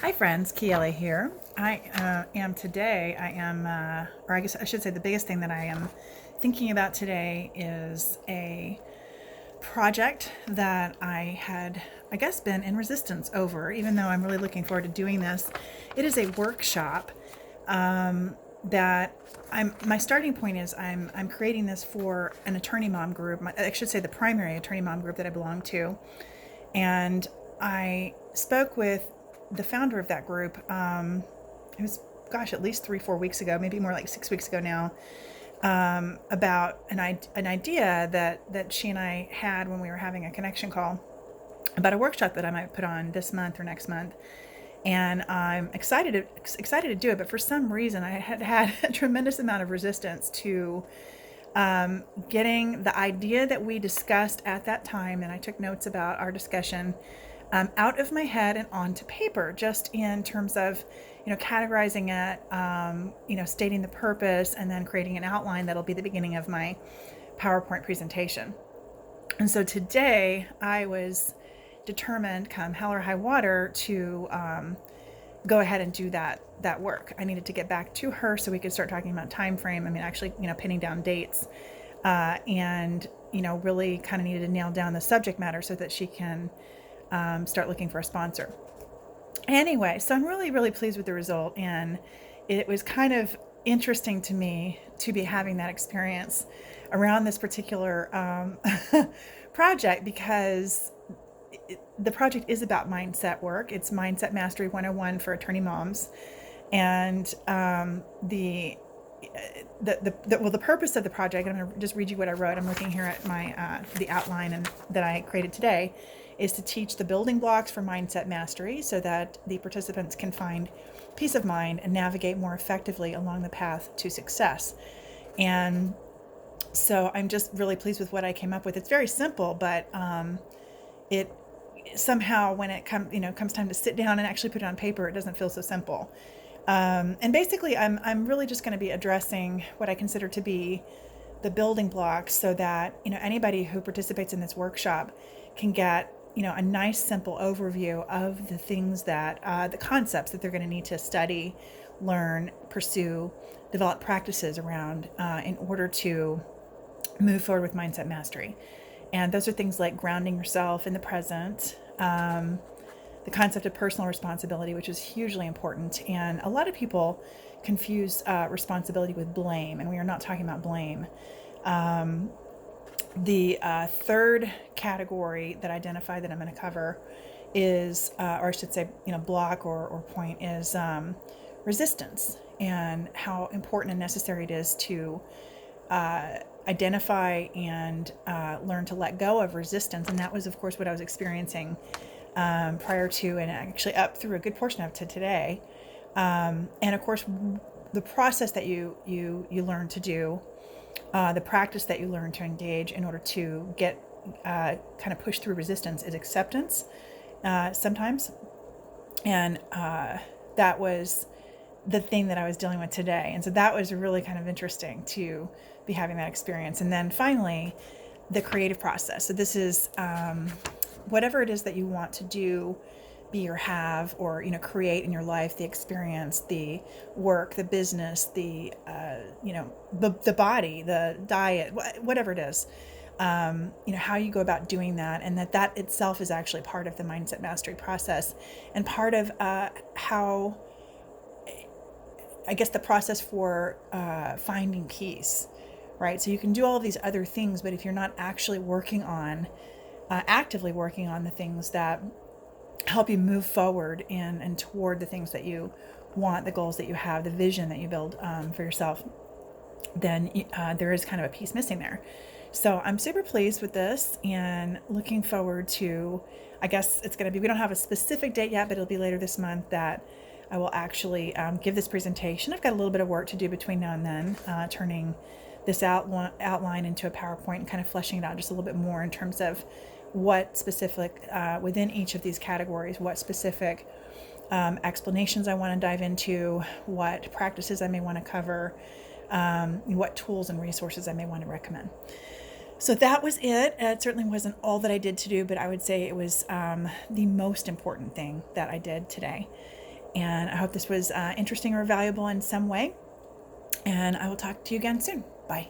Hi friends, Kiele here. Or I guess I should say the biggest thing that I am thinking about today is a project that I had, I guess, been in resistance over, even though I'm really looking forward to doing this. It is a workshop that my starting point is I'm creating this for an attorney mom group. I should say the primary attorney mom group that I belong to. And I spoke with the founder of that group. It was, gosh, at least 3, 4 weeks ago, maybe more like 6 weeks ago now, about an idea that she and I had when we were having a connection call about a workshop that I might put on this month or next month. And I'm excited to do it, but for some reason I had a tremendous amount of resistance to getting the idea that we discussed at that time, and I took notes about our discussion, out of my head and onto paper, just in terms of, categorizing it, stating the purpose, and then creating an outline that'll be the beginning of my PowerPoint presentation. And so today I was determined, come hell or high water, to go ahead and do that work. I needed to get back to her so we could start talking about time frame. I mean, actually, pinning down dates, and really kind of needed to nail down the subject matter so that she can start looking for a sponsor. Anyway, so I'm really, really pleased with the result, and it was kind of interesting to me to be having that experience around this particular project, because the project is about mindset work. It's Mindset Mastery 101 for attorney moms. And the purpose of the project, I'm going to just read you what I wrote. I'm looking here at my the outline that I created today, is to teach the building blocks for mindset mastery so that the participants can find peace of mind and navigate more effectively along the path to success. And so I'm just really pleased with what I came up with. It's very simple, but it somehow, when it comes time to sit down and actually put it on paper, it doesn't feel so simple. And basically, I'm really just going to be addressing what I consider to be the building blocks, so that anybody who participates in this workshop can get a nice simple overview of the things that the concepts that they're going to need to study, learn, pursue, develop practices around, in order to move forward with mindset mastery. And those are things like grounding yourself in the present, the concept of personal responsibility, which is hugely important. And a lot of people confuse responsibility with blame, and we are not talking about blame. The third category that I identified that I'm going to cover is, or I should say, block or point, is resistance, and how important and necessary it is to identify and learn to let go of resistance. And that was, of course, what I was experiencing prior to, and actually up through a good portion of to today. And of course, the process that you learn to do, the practice that you learn to engage in order to get kind of push through resistance, is acceptance sometimes. And that was the thing that I was dealing with today. And so that was really kind of interesting to be having that experience. And then finally, the creative process. So this is whatever it is that you want to do, be or have, or create in your life, the experience, the work, the business, the the body, the diet, whatever it is. How you go about doing that, and that itself is actually part of the mindset mastery process, and part of how, I guess, the process for finding peace, right? So you can do all of these other things, but if you're not actually actively working on the things that help you move forward and toward the things that you want, the goals that you have, the vision that you build for yourself, then there is kind of a piece missing there. So I'm super pleased with this and looking forward to, I guess it's going to be, we don't have a specific date yet, but it'll be later this month that I will actually give this presentation. I've got a little bit of work to do between now and then, turning this outline into a PowerPoint and kind of fleshing it out just a little bit more in terms of what specific, within each of these categories, what specific explanations I want to dive into, what practices I may want to cover, what tools and resources I may want to recommend. So that was it. It certainly wasn't all that I did to do, but I would say it was the most important thing that I did today. And I hope this was interesting or valuable in some way. And I will talk to you again soon. Bye.